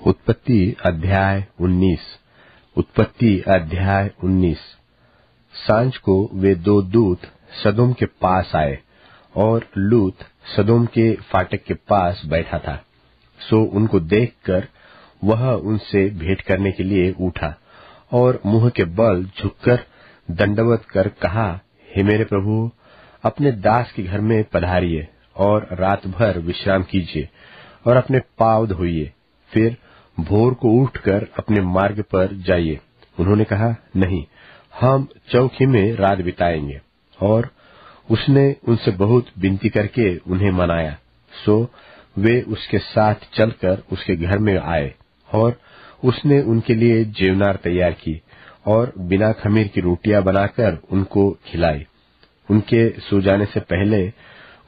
उत्पत्ति अध्याय 19। उत्पत्ति अध्याय 19। सांझ को वे दो दूत सदोम के पास आए और लूत सदोम के फाटक के पास बैठा था। सो उनको देखकर वह उनसे भेंट करने के लिए उठा और मुंह के बल झुककर दंडवत कर कहा, हे मेरे प्रभु, अपने दास के घर में पधारिए और रात भर विश्राम कीजिए और अपने पाँव धोइए, फिर भोर को उठकर अपने मार्ग पर जाइए। उन्होंने कहा, नहीं, हम चौकी में रात बिताएंगे। और उसने उनसे बहुत विनती करके उन्हें मनाया। सो वे उसके साथ चलकर उसके घर में आए और उसने उनके लिए जेवनार तैयार की और बिना खमीर की रोटियां बनाकर उनको खिलाई। उनके सो जाने से पहले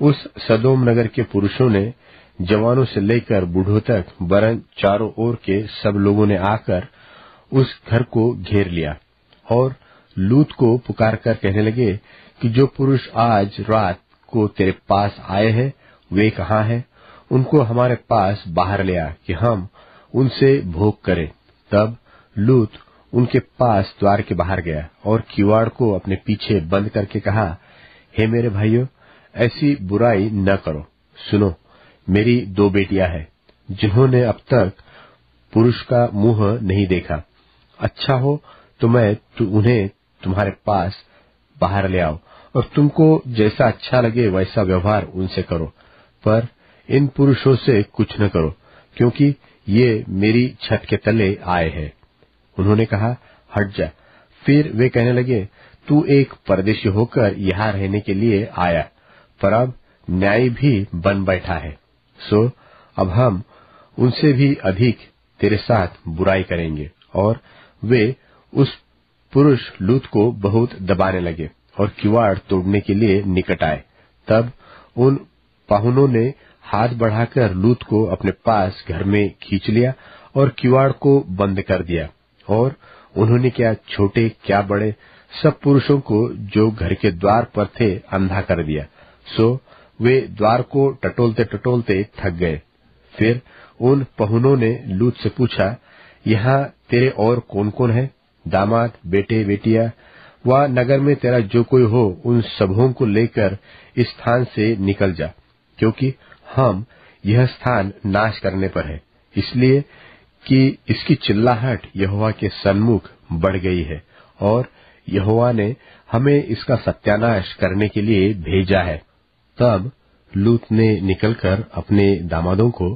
उस सदोम नगर के पुरुषों ने, जवानों से लेकर बूढ़ों तक, वरन चारों ओर के सब लोगों ने आकर उस घर को घेर लिया और लूत को पुकार कर कहने लगे कि जो पुरुष आज रात को तेरे पास आए हैं वे कहाँ हैं? उनको हमारे पास बाहर ले आ कि हम उनसे भोग करें। तब लूत उनके पास द्वार के बाहर गया और किवाड़ को अपने पीछे बंद करके कहा, हे मेरे भाइयों, ऐसी बुराई न करो। सुनो, मेरी दो बेटियां हैं जिन्होंने अब तक पुरुष का मुंह नहीं देखा। अच्छा हो तो मैं उन्हें तुम्हारे पास बाहर ले आओ और तुमको जैसा अच्छा लगे वैसा व्यवहार उनसे करो, पर इन पुरुषों से कुछ न करो, क्योंकि ये मेरी छत के तले आए हैं। उन्होंने कहा, हट जा। फिर वे कहने लगे, तू एक परदेशी होकर यहाँ रहने के लिए आया, पर अब न्यायी भी बन बैठा है। सो अब हम उनसे भी अधिक तेरे साथ बुराई करेंगे। और वे उस पुरुष लूत को बहुत दबाने लगे और किवाड़ तोड़ने के लिए निकट आए। तब उन पाहुनों ने हाथ बढ़ाकर लूत को अपने पास घर में खींच लिया और किवाड़ को बंद कर दिया। और उन्होंने क्या छोटे क्या बड़े सब पुरुषों को जो घर के द्वार पर थे अंधा कर दिया। सो वे द्वार को टटोलते टटोलते थक गए। फिर उन पहुनों ने लूत से पूछा, यहाँ तेरे और कौन कौन है? दामाद, बेटे, बेटियां, व नगर में तेरा जो कोई हो उन सबों को लेकर इस स्थान से निकल जा, क्योंकि हम यह स्थान नाश करने पर है, इसलिए कि इसकी चिल्लाहट यहोवा के सन्मुख बढ़ गई है और यहोवा ने हमें इसका सत्यानाश करने के लिए भेजा है। तब लूत ने निकलकर अपने दामादों को,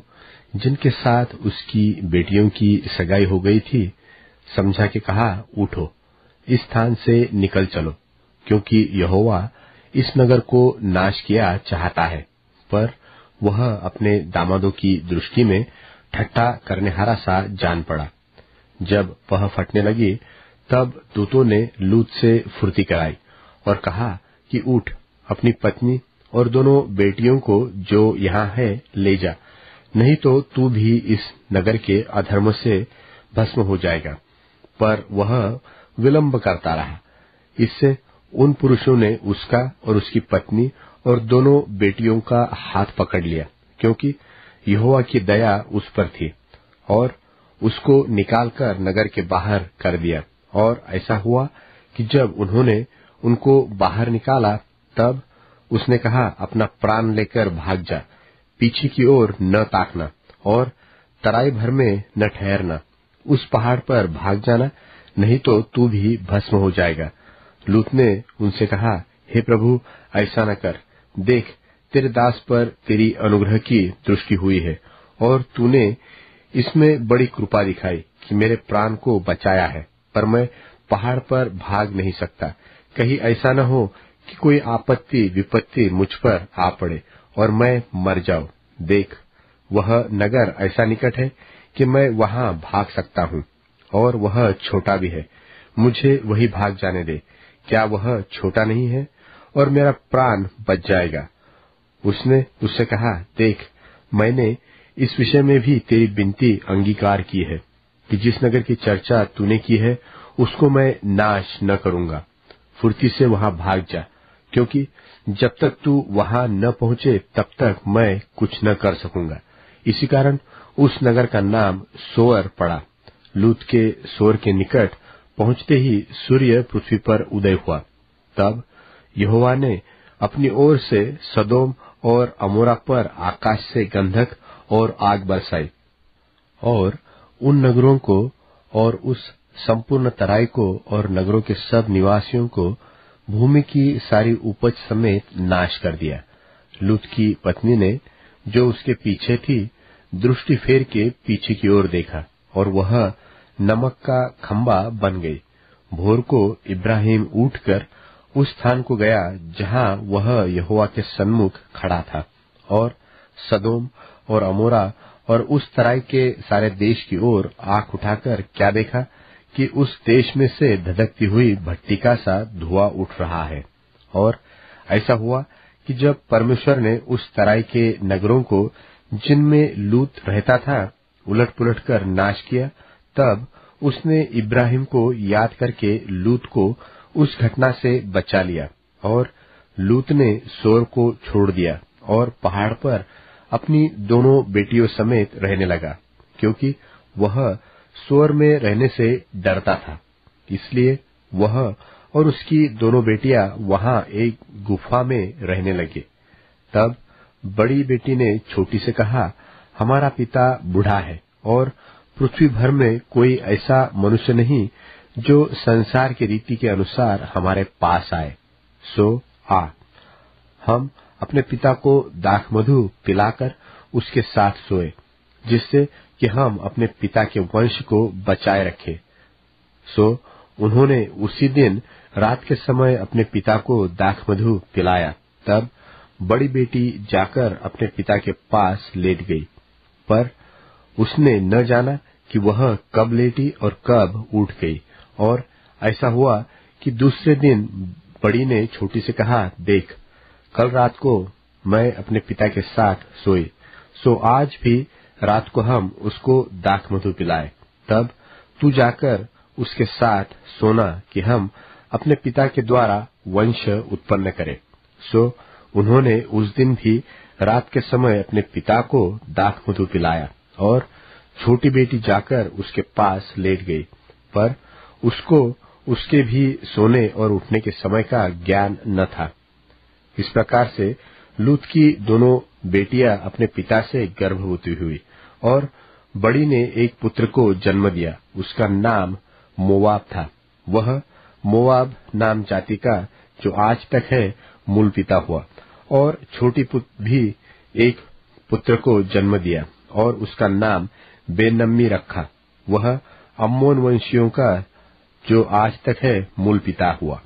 जिनके साथ उसकी बेटियों की सगाई हो गई थी, समझा के कहा, उठो, इस स्थान से निकल चलो, क्योंकि यहोवा इस नगर को नाश किया चाहता है। पर वह अपने दामादों की दृष्टि में ठट्ठा करनेहारा सा जान पड़ा। जब वह फटने लगी तब दूतों ने लूत से फुर्ती कराई और कहा कि उठ, अपनी पत्नी और दोनों बेटियों को जो यहाँ है ले जा, नहीं तो तू भी इस नगर के अधर्म से भस्म हो जाएगा। पर वह विलंब करता रहा। इससे उन पुरुषों ने उसका और उसकी पत्नी और दोनों बेटियों का हाथ पकड़ लिया, क्योंकि यहोवा की दया उस पर थी, और उसको निकालकर नगर के बाहर कर दिया। और ऐसा हुआ कि जब उन्होंने उनको बाहर निकाला तब उसने कहा, अपना प्राण लेकर भाग जा, पीछे की ओर न ताकना और तराई भर में न ठहरना, उस पहाड़ पर भाग जाना, नहीं तो तू भी भस्म हो जाएगा। लूत ने उनसे कहा, हे प्रभु, ऐसा न कर। देख, तेरे दास पर तेरी अनुग्रह की दृष्टि हुई है और तूने इसमें बड़ी कृपा दिखाई कि मेरे प्राण को बचाया है, पर मैं पहाड़ पर भाग नहीं सकता। कहीं ऐसा न हो कि कोई आपत्ति विपत्ति मुझ पर आ पड़े और मैं मर जाऊं। देख, वह नगर ऐसा निकट है कि मैं वहां भाग सकता हूं, और वह छोटा भी है। मुझे वही भाग जाने दे। क्या वह छोटा नहीं है? और मेरा प्राण बच जाएगा। उसने उससे कहा, देख, मैंने इस विषय में भी तेरी विनती अंगीकार की है कि जिस नगर की चर्चा तूने की है उसको मैं नाश न करूंगा। फुर्ती से वहां भाग जा, क्योंकि जब तक तू वहां न पहुंचे तब तक मैं कुछ न कर सकूंगा। इसी कारण उस नगर का नाम सोअर पड़ा। लूत के सोअर के निकट पहुंचते ही सूर्य पृथ्वी पर उदय हुआ। तब यहोवा ने अपनी ओर से सदोम और अमोरा पर आकाश से गंधक और आग बरसाई और उन नगरों को और उस संपूर्ण तराई को और नगरों के सब निवासियों को भूमि की सारी उपज समेत नाश कर दिया। लूत की पत्नी ने, जो उसके पीछे थी, दृष्टि फेर के पीछे की ओर देखा और वह नमक का खंबा बन गई। भोर को इब्राहिम उठकर उस स्थान को गया जहां वह यहोवा के सन्मुख खड़ा था, और सदोम और अमोरा और उस तराई के सारे देश की ओर आंख उठाकर क्या देखा कि उस देश में से धधकती हुई भट्टी का सा धुआं उठ रहा है। और ऐसा हुआ कि जब परमेश्वर ने उस तराई के नगरों को, जिनमें लूत रहता था, उलट पुलट कर नाश किया, तब उसने इब्राहिम को याद करके लूत को उस घटना से बचा लिया। और लूत ने सोर को छोड़ दिया और पहाड़ पर अपनी दोनों बेटियों समेत रहने लगा, क्योंकि वह सोर में रहने से डरता था। इसलिए वह और उसकी दोनों बेटियां वहां एक गुफा में रहने लगे। तब बड़ी बेटी ने छोटी से कहा, हमारा पिता बूढ़ा है और पृथ्वी भर में कोई ऐसा मनुष्य नहीं जो संसार की रीति के अनुसार हमारे पास आए। सो आ, हम अपने पिता को दाखमधु पिलाकर उसके साथ सोए, जिससे कि हम अपने पिता के वंश को बचाए रखें। सो उन्होंने उसी दिन रात के समय अपने पिता को दाखमधु पिलाया। तब बड़ी बेटी जाकर अपने पिता के पास लेट गई, पर उसने न जाना कि वह कब लेटी और कब उठ गई। और ऐसा हुआ कि दूसरे दिन बड़ी ने छोटी से कहा, देख, कल रात को मैं अपने पिता के साथ सोई, सो आज भी रात को हम उसको दाखमधु पिलाए। तब तू जाकर उसके साथ सोना कि हम अपने पिता के द्वारा वंश उत्पन्न करें। सो उन्होंने उस दिन भी रात के समय अपने पिता को दाखमधु पिलाया, और छोटी बेटी जाकर उसके पास लेट गई, पर उसको उसके भी सोने और उठने के समय का ज्ञान न था। इस प्रकार से लूत की दोनों बेटियां अपने पिता से गर्भवती हुई, और बड़ी ने एक पुत्र को जन्म दिया। उसका नाम मोवाब था। वह मोवाब नाम जाति का, जो आज तक है, मूल पिता हुआ। और छोटी भी एक पुत्र को जन्म दिया और उसका नाम बेनम्मी रखा। वह अम्मोन वंशियों का, जो आज तक है, मूल पिता हुआ।